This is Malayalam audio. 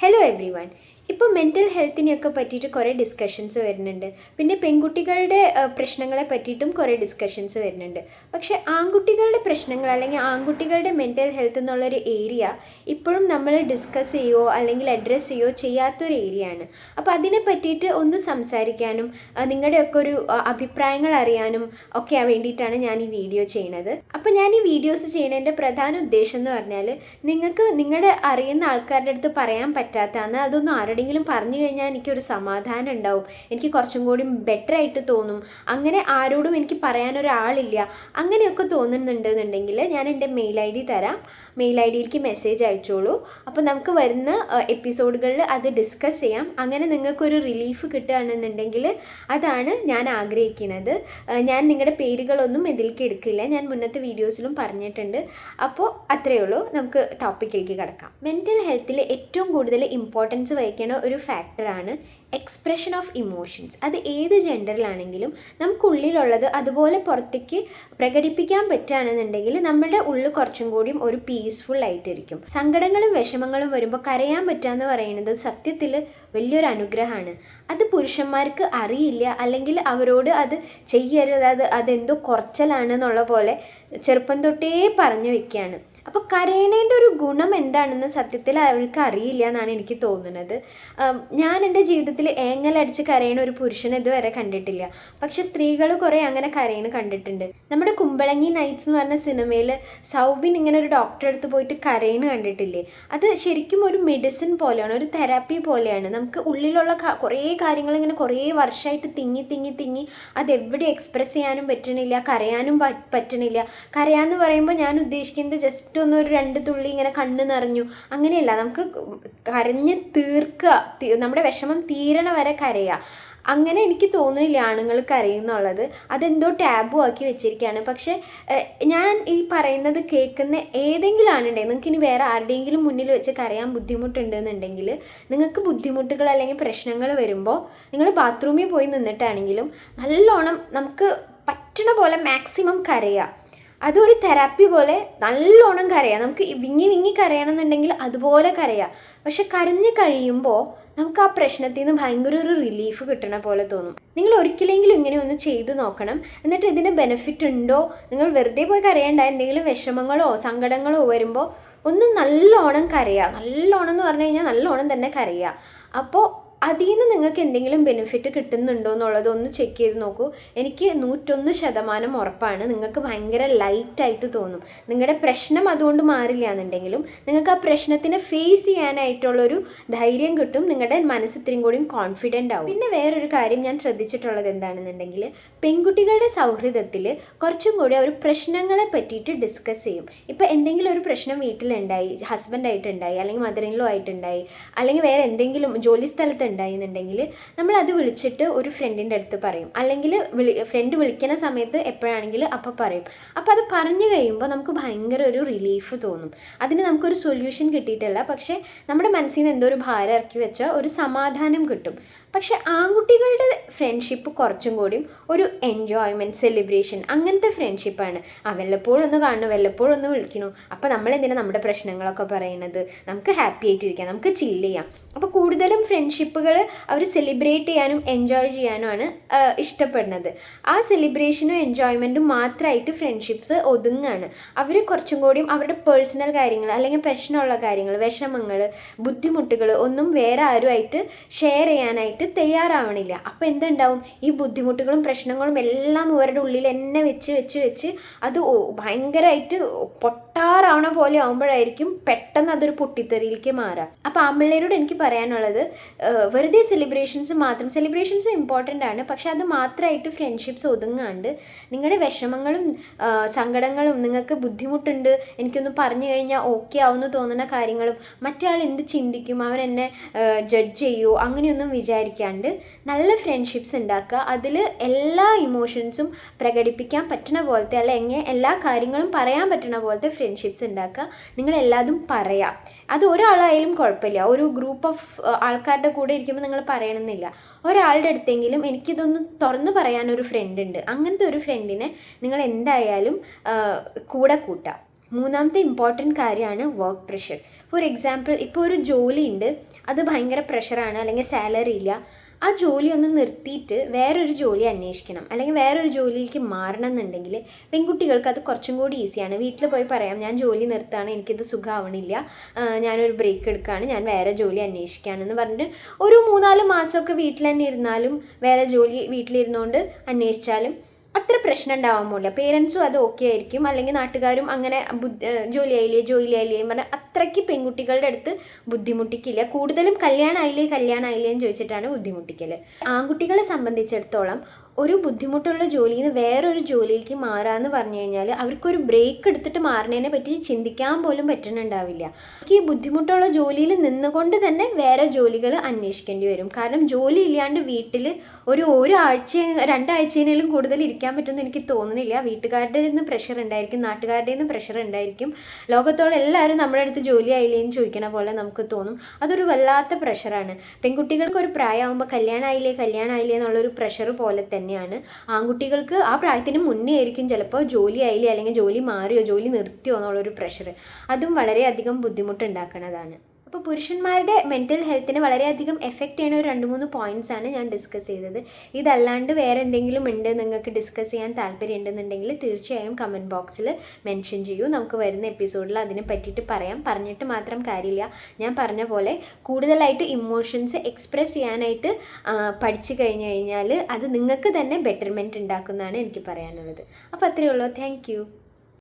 Hello every one. ഇപ്പോൾ മെൻ്റൽ ഹെൽത്തിനെയൊക്കെ പറ്റിയിട്ട് കുറേ ഡിസ്കഷൻസ് വരുന്നുണ്ട്. പിന്നെ പെൺകുട്ടികളുടെ പ്രശ്നങ്ങളെ പറ്റിയിട്ടും കുറേ ഡിസ്കഷൻസ് വരുന്നുണ്ട്. പക്ഷേ ആൺകുട്ടികളുടെ പ്രശ്നങ്ങൾ അല്ലെങ്കിൽ ആൺകുട്ടികളുടെ മെൻ്റൽ ഹെൽത്ത് എന്നുള്ളൊരു ഏരിയ ഇപ്പോഴും നമ്മൾ ഡിസ്കസ് ചെയ്യുകയോ അല്ലെങ്കിൽ അഡ്രസ്സ് ചെയ്യുകയോ ചെയ്യാത്തൊരു ഏരിയയാണ്. അപ്പോൾ അതിനെ പറ്റിയിട്ട് ഒന്ന് സംസാരിക്കാനും നിങ്ങളുടെയൊക്കെ ഒരു അഭിപ്രായങ്ങൾ അറിയാനും ഒക്കെ വേണ്ടിയിട്ടാണ് ഞാൻ ഈ വീഡിയോ ചെയ്യുന്നത്. അപ്പോൾ ഞാൻ ഈ വീഡിയോസ് ചെയ്യുന്നതിൻ്റെ പ്രധാന ഉദ്ദേശം എന്ന് പറഞ്ഞാൽ നിങ്ങൾക്ക് നിങ്ങളുടെ അറിയുന്ന ആൾക്കാരുടെ അടുത്ത് പറയാൻ പറ്റാത്തതാണ് അതൊന്നും ആരുടെയെങ്കിലും പറഞ്ഞു കഴിഞ്ഞാൽ എനിക്കൊരു സമാധാനം ഉണ്ടാവും, എനിക്ക് കുറച്ചും കൂടി ബെറ്റർ ആയിട്ട് തോന്നും. അങ്ങനെ ആരോടും എനിക്ക് പറയാനൊരാളില്ല അങ്ങനെയൊക്കെ തോന്നുന്നുണ്ടെന്നുണ്ടെങ്കിൽ ഞാൻ എൻ്റെ മെയിൽ ഐ ഡി തരാം. മെയിൽ ഐ ഡിയിലേക്ക് മെസ്സേജ് അയച്ചോളൂ. അപ്പോൾ നമുക്ക് വരുന്ന എപ്പിസോഡുകളിൽ അത് ഡിസ്കസ് ചെയ്യാം. അങ്ങനെ നിങ്ങൾക്കൊരു റിലീഫ് കിട്ടുകയാണെന്നുണ്ടെങ്കിൽ അതാണ് ഞാൻ ആഗ്രഹിക്കുന്നത്. ഞാൻ നിങ്ങളുടെ പേരുകളൊന്നും ഇതിലേക്ക് എടുക്കില്ല, ഞാൻ മുന്നത്തെ വീഡിയോസിലും പറഞ്ഞിട്ടുണ്ട്. അപ്പോൾ അത്രയേ ഉള്ളൂ, നമുക്ക് ടോപ്പിക്കിലേക്ക് കിടക്കാം. മെൻ്റൽ ഹെൽത്തിൽ ഏറ്റവും കൂടുതൽ ഇമ്പോർട്ടൻസ് വഹിക്കുന്ന ഒരു ഫാക്ടറാണ് എക്സ്പ്രഷൻ ഓഫ് ഇമോഷൻസ്. അത് ഏത് ജെൻഡറിലാണെങ്കിലും നമുക്കുള്ളിലുള്ളത് അതുപോലെ പുറത്തേക്ക് പ്രകടിപ്പിക്കാൻ പറ്റുകയാണെന്നുണ്ടെങ്കിൽ നമ്മുടെ ഉള്ളിൽ കുറച്ചും കൂടിയും ഒരു പീസ്ഫുൾ ആയിട്ടിരിക്കും. സങ്കടങ്ങളും വിഷമങ്ങളും വരുമ്പോൾ കരയാൻ പറ്റുക എന്ന് പറയുന്നത് സത്യത്തിൽ വലിയൊരു അനുഗ്രഹമാണ്. അത് പുരുഷന്മാർക്ക് അറിയില്ല, അല്ലെങ്കിൽ അവരോട് അത് ചെയ്യരുത്, അതെന്തോ കുറച്ചലാണെന്നുള്ള പോലെ ചെറുപ്പം തൊട്ടേ പറഞ്ഞു വെക്കുകയാണ്. അപ്പോൾ കരയണേൻ്റെ ഒരു ഗുണം എന്താണെന്ന് സത്യത്തിൽ അവർക്ക് അറിയില്ല എന്നാണ് എനിക്ക് തോന്നുന്നത്. ഞാൻ എൻ്റെ ജീവിതത്തിൽ ഏങ്ങലടിച്ച് കരയണ ഒരു പുരുഷനെ ഇതുവരെ കണ്ടിട്ടില്ല. പക്ഷെ സ്ത്രീകൾ കുറേ അങ്ങനെ കരയണ കണ്ടിട്ടുണ്ട്. നമ്മുടെ കുമ്പളങ്ങി നൈറ്റ്സ് എന്ന് പറഞ്ഞ സിനിമയിൽ സൗബിൻ ഇങ്ങനെ ഒരു ഡോക്ടറെ അടുത്ത് പോയിട്ട് കരയണ കണ്ടിട്ടില്ലേ? അത് ശരിക്കും ഒരു മെഡിസിൻ പോലെയാണ്, ഒരു തെറാപ്പി പോലെയാണ്. നമുക്ക് ഉള്ളിലുള്ള കുറേ കാര്യങ്ങൾ ഇങ്ങനെ കുറേ വർഷമായിട്ട് തിങ്ങി അതെവിടെ എക്സ്പ്രസ് ചെയ്യാനും പറ്റണില്ല, കരയാനും പറ്റണില്ല. കരയാന്ന് പറയുമ്പോൾ ഞാൻ ഉദ്ദേശിക്കുന്നത് ജസ്റ്റ് ഒരു 2 തുള്ളി ഇങ്ങനെ കണ്ണ് നിറഞ്ഞു അങ്ങനെയല്ല, നമുക്ക് കരഞ്ഞ് തീർക്കുക, നമ്മുടെ വിഷമം തീരണ വരെ കരയുക. അങ്ങനെ എനിക്ക് തോന്നുന്നില്ല ആണുങ്ങൾ കരയുന്നുള്ളത്. അതെന്തോ ടാബു ആക്കി വെച്ചിരിക്കുകയാണ്. പക്ഷേ ഞാൻ ഈ പറയുന്നത് കേൾക്കുന്ന ഏതെങ്കിലും ആണുണ്ടെങ്കിൽ നിങ്ങൾക്ക് ഇനി വേറെ ആരുടെയെങ്കിലും മുന്നിൽ വെച്ച് കരയാൻ ബുദ്ധിമുട്ടുണ്ടെന്നുണ്ടെങ്കിൽ, നിങ്ങൾക്ക് ബുദ്ധിമുട്ടുകൾ അല്ലെങ്കിൽ പ്രശ്നങ്ങൾ വരുമ്പോൾ നിങ്ങൾ ബാത്റൂമിൽ പോയി നിന്നിട്ടാണെങ്കിലും നല്ലോണം നമുക്ക് പറ്റണ പോലെ മാക്സിമം കരയുക. അതൊരു തെറാപ്പി പോലെ നല്ലോണം കരയാം. നമുക്ക് വിങ്ങി കരയണമെന്നുണ്ടെങ്കിൽ അതുപോലെ കരയാം. പക്ഷെ കരഞ്ഞ് കഴിയുമ്പോൾ നമുക്ക് ആ പ്രശ്നത്തിൽ നിന്ന് ഭയങ്കര ഒരു റിലീഫ് കിട്ടണ പോലെ തോന്നും. നിങ്ങൾ ഒരിക്കലെങ്കിലും ഇങ്ങനെ ഒന്ന് ചെയ്ത് നോക്കണം. എന്നിട്ട് ഇതിന് ബെനിഫിറ്റ് ഉണ്ടോ, നിങ്ങൾ വെറുതെ പോയി കരയേണ്ട. എന്തെങ്കിലും വിഷമങ്ങളോ സങ്കടങ്ങളോ വരുമ്പോൾ ഒന്ന് നല്ലോണം കരയുക. നല്ലോണം എന്ന് പറഞ്ഞു കഴിഞ്ഞാൽ നല്ലോണം തന്നെ കരയുക. അപ്പോൾ അതിൽ നിന്ന് നിങ്ങൾക്ക് എന്തെങ്കിലും ബെനിഫിറ്റ് കിട്ടുന്നുണ്ടോ എന്നുള്ളത് ഒന്ന് ചെക്ക് ചെയ്ത് നോക്കൂ. എനിക്ക് 101% ഉറപ്പാണ് നിങ്ങൾക്ക് ഭയങ്കര ലൈറ്റായിട്ട് തോന്നും. നിങ്ങളുടെ പ്രശ്നം അതുകൊണ്ട് മാറില്ല എന്നുണ്ടെങ്കിലും നിങ്ങൾക്ക് ആ പ്രശ്നത്തിനെ ഫേസ് ചെയ്യാനായിട്ടുള്ളൊരു ധൈര്യം കിട്ടും. നിങ്ങളുടെ മനസ്സ് ഇത്രയും കൂടിയും കോൺഫിഡൻ്റ് ആവും. പിന്നെ വേറൊരു കാര്യം ഞാൻ ശ്രദ്ധിച്ചിട്ടുള്ളത് എന്താണെന്നുണ്ടെങ്കിൽ, പെൺകുട്ടികളുടെ സൗഹൃദത്തിൽ കുറച്ചും കൂടി അവർ പ്രശ്നങ്ങളെ പറ്റിയിട്ട് ഡിസ്കസ് ചെയ്യും. ഇപ്പോൾ എന്തെങ്കിലും ഒരു പ്രശ്നം വീട്ടിലുണ്ടായി, ഹസ്ബൻഡായിട്ടുണ്ടായി, അല്ലെങ്കിൽ മദറിൻലോ ആയിട്ടുണ്ടായി, അല്ലെങ്കിൽ വേറെ എന്തെങ്കിലും ജോലി സ്ഥലത്ത് ഉണ്ടായിരുന്നുണ്ടെങ്കിൽ നമ്മളത് വിളിച്ചിട്ട് ഒരു ഫ്രണ്ടിൻ്റെ അടുത്ത് പറയും. അല്ലെങ്കിൽ ഫ്രണ്ട് വിളിക്കുന്ന സമയത്ത് എപ്പോഴാണെങ്കിലും അപ്പോൾ പറയും. അപ്പോൾ അത് പറഞ്ഞു കഴിയുമ്പോൾ നമുക്ക് ഭയങ്കര ഒരു റിലീഫ് തോന്നും. അതിന് നമുക്കൊരു സൊല്യൂഷൻ കിട്ടിയിട്ടല്ല, പക്ഷേ നമ്മുടെ മനസ്സിൽ നിന്ന് എന്തോ ഒരു ഭാരം ഇറക്കി വെച്ചാൽ ഒരു സമാധാനം കിട്ടും. പക്ഷെ ആൺകുട്ടികളുടെ ഫ്രണ്ട്ഷിപ്പ് കുറച്ചും കൂടിയും ഒരു എൻജോയ്മെൻറ്റ്, സെലിബ്രേഷൻ, അങ്ങനത്തെ ഫ്രണ്ട്ഷിപ്പാണ്. വല്ലപ്പോഴും ഒന്ന് കാണുന്നു, വല്ലപ്പോഴും ഒന്ന് വിളിക്കണു. അപ്പോൾ നമ്മളെന്തിനാണ് നമ്മുടെ പ്രശ്നങ്ങളൊക്കെ പറയുന്നത്? നമുക്ക് ഹാപ്പി ആയിട്ടിരിക്കാം, നമുക്ക് ചില്ല് ചെയ്യാം. അപ്പോൾ കൂടുതലും ഫ്രണ്ട്ഷിപ്പുകൾ അവർ സെലിബ്രേറ്റ് ചെയ്യാനും എൻജോയ് ചെയ്യാനുമാണ് ഇഷ്ടപ്പെടുന്നത്. ആ സെലിബ്രേഷനും എൻജോയ്മെൻറ്റും മാത്രമായിട്ട് ഫ്രണ്ട്ഷിപ്സ് ഒതുങ്ങാണ്. അവർ കുറച്ചും കൂടിയും അവരുടെ പേഴ്സണൽ കാര്യങ്ങൾ അല്ലെങ്കിൽ പ്രശ്നമുള്ള കാര്യങ്ങൾ, വിഷമങ്ങൾ, ബുദ്ധിമുട്ടുകൾ ഒന്നും വേറെ ആരുമായിട്ട് ഷെയർ ചെയ്യാനായിട്ട് തയ്യാറാവണില്ല. അപ്പോൾ എന്തുണ്ടാവും? ഈ ബുദ്ധിമുട്ടുകളും പ്രശ്നങ്ങളും എല്ലാം ഇവരുടെ ഉള്ളിൽ എന്നെ വെച്ച് അത് ഭയങ്കരമായിട്ട് പൊട്ടാറാവണ പോലെ ആകുമ്പോഴായിരിക്കും പെട്ടെന്ന് അതൊരു പൊട്ടിത്തെറിയിലേക്ക് മാറുക. അപ്പോൾ ആമ്പിള്ളേരോട് എനിക്ക് പറയാനുള്ളത്, വെറുതെ സെലിബ്രേഷൻസ് ഇമ്പോർട്ടൻ്റ് ആണ്, പക്ഷെ അത് മാത്രമായിട്ട് ഫ്രണ്ട്ഷിപ്സ് ഒതുങ്ങാണ്ട് നിങ്ങളുടെ വിഷമങ്ങളും സങ്കടങ്ങളും, നിങ്ങൾക്ക് ബുദ്ധിമുട്ടുണ്ട് എനിക്കൊന്ന് പറഞ്ഞു കഴിഞ്ഞാൽ ഓക്കെ ആവുമെന്ന് തോന്നുന്ന കാര്യങ്ങളും, മറ്റേ ആൾ എന്ത് ചിന്തിക്കും, അവൻ എന്നെ ജഡ്ജ് ചെയ്യുമോ, അങ്ങനെയൊന്നും വിചാരിക്കാണ്ട് നല്ല ഫ്രണ്ട്ഷിപ്സ് ഉണ്ടാക്കുക. അതിൽ എല്ലാ ഇമോഷൻസും പ്രകടിപ്പിക്കാൻ പറ്റുന്ന പോലത്തെ, അല്ലെങ്കിൽ എല്ലാ കാര്യങ്ങളും പറയാൻ പറ്റുന്ന പോലത്തെ ഫ്രണ്ട്ഷിപ്സ് ഉണ്ടാക്കുക. നിങ്ങളെല്ലാതും പറയാം. അത് ഒരാളായാലും കുഴപ്പമില്ല. ഒരു ഗ്രൂപ്പ് ഓഫ് ആൾക്കാരുടെ കൂടെ ഇരിക്കുമ്പോൾ നിങ്ങൾ പറയണമെന്നില്ല. ഒരാളുടെ അടുത്തെങ്കിലും എനിക്കിതൊന്ന് തുറന്നു പറയാനൊരു ഫ്രണ്ട് ഉണ്ട്, അങ്ങനത്തെ ഒരു ഫ്രണ്ടിനെ നിങ്ങൾ എന്തായാലും കൂടെ കൂട്ടാം. മൂന്നാമത്തെ ഇമ്പോർട്ടൻറ്റ് കാര്യമാണ് വർക്ക് പ്രഷർ. ഫോർ എക്സാമ്പിൾ ഇപ്പോൾ ഒരു ജോലി ഉണ്ട്, അത് ഭയങ്കര പ്രഷറാണ് അല്ലെങ്കിൽ സാലറി ഇല്ല, ആ ജോലി ഒന്ന് നിർത്തിയിട്ട് വേറൊരു ജോലി അന്വേഷിക്കണം അല്ലെങ്കിൽ വേറൊരു ജോലിയിലേക്ക് മാറണം എന്നുണ്ടെങ്കിൽ പെൺകുട്ടികൾക്ക് അത് കുറച്ചും കൂടി ഈസിയാണ്. വീട്ടിൽ പോയി പറയാം, ഞാൻ ജോലി നിർത്താണ്, എനിക്കിത് സുഖമാവണില്ല, ഞാനൊരു ബ്രേക്ക് എടുക്കുകയാണ്, ഞാൻ വേറെ ജോലി അന്വേഷിക്കുകയാണെന്ന് പറഞ്ഞിട്ട് ഒരു 3-4 മാസമൊക്കെ വീട്ടിൽ തന്നെ ഇരുന്നാലും വേറെ ജോലി വീട്ടിലിരുന്നുകൊണ്ട് അന്വേഷിച്ചാലും അത്ര പ്രശ്നം ഉണ്ടാവാൻ പേരൻസും അത് ഓക്കെ ആയിരിക്കും. അല്ലെങ്കിൽ നാട്ടുകാരും അങ്ങനെ ജോലിയായില്ലേ പറഞ്ഞാൽ അത്രയ്ക്ക് പെൺകുട്ടികളുടെ അടുത്ത് ബുദ്ധിമുട്ടിക്കില്ല. കൂടുതലും കല്യാണമായില്ലേ എന്ന് ചോദിച്ചിട്ടാണ് ബുദ്ധിമുട്ടിക്കൽ. ആൺകുട്ടികളെ സംബന്ധിച്ചിടത്തോളം ഒരു ബുദ്ധിമുട്ടുള്ള ജോലിയിൽ നിന്ന് വേറൊരു ജോലിയിലേക്ക് മാറാമെന്ന് പറഞ്ഞു കഴിഞ്ഞാൽ അവർക്കൊരു ബ്രേക്ക് എടുത്തിട്ട് മാറുന്നതിനെ പറ്റി ചിന്തിക്കാൻ പോലും പറ്റുന്നുണ്ടാവില്ല. ഈ ബുദ്ധിമുട്ടുള്ള ജോലിയിൽ നിന്നുകൊണ്ട് തന്നെ വേറെ ജോലികൾ അന്വേഷിക്കേണ്ടി വരും. കാരണം ജോലി ഇല്ലാണ്ട് വീട്ടിൽ ഒരാഴ്ച 2 ആഴ്ചയിലും കൂടുതൽ ഇരിക്കാൻ പറ്റുമെന്ന് എനിക്ക് തോന്നുന്നില്ല. വീട്ടുകാരുടെ നിന്ന് പ്രഷർ ഉണ്ടായിരിക്കും, നാട്ടുകാരുടെ നിന്ന് പ്രഷർ ഉണ്ടായിരിക്കും. ലോകത്തോളം എല്ലാവരും നമ്മുടെ അടുത്ത് ജോലി ആയില്ലേ എന്ന് ചോദിക്കണ പോലെ നമുക്ക് തോന്നും. അതൊരു വല്ലാത്ത പ്രഷറാണ്. പെൺകുട്ടികൾക്ക് ഒരു പ്രായമാകുമ്പോൾ കല്യാണമായില്ലേ എന്നുള്ളൊരു പ്രഷർ പോലെ തന്നെയാണ് ആൺകുട്ടികൾക്ക് ആ പ്രായത്തിന് മുന്നേ ആയിരിക്കും ചിലപ്പോൾ ജോലി ആയില്ലേ അല്ലെങ്കിൽ ജോലി മാറിയോ ജോലി നിർത്തിയോ എന്നുള്ളൊരു പ്രഷർ. അതും വളരെയധികം ബുദ്ധിമുട്ടുണ്ടാക്കുന്നതാണ്. അപ്പോൾ പുരുഷന്മാരുടെ മെൻ്റൽ ഹെൽത്തിനെ വളരെയധികം എഫക്റ്റ് ചെയ്യുന്ന ഒരു 2-3 പോയിൻറ്റ്സാണ് ഞാൻ ഡിസ്കസ് ചെയ്തത്. ഇതല്ലാണ്ട് വേറെ എന്തെങ്കിലും ഉണ്ട് നിങ്ങൾക്ക് ഡിസ്കസ് ചെയ്യാൻ താല്പര്യം ഉണ്ടെന്നുണ്ടെങ്കിൽ തീർച്ചയായും കമൻറ്റ് ബോക്സിൽ മെൻഷൻ ചെയ്യൂ. നമുക്ക് വരുന്ന എപ്പിസോഡിൽ അതിനെ പറ്റിയിട്ട് പറഞ്ഞിട്ട് മാത്രം കാര്യമില്ല. ഞാൻ പറഞ്ഞ പോലെ കൂടുതലായിട്ട് ഇമോഷൻസ് എക്സ്പ്രസ് ചെയ്യാനായിട്ട് പഠിച്ചു കഴിഞ്ഞാൽ അത് നിങ്ങൾക്ക് തന്നെ ബെറ്റർമെൻറ്റ് ഉണ്ടാക്കുന്നതാണ് എനിക്ക് പറയാനുള്ളത്. അപ്പോൾ അത്രയേ ഉള്ളൂ. Thank you.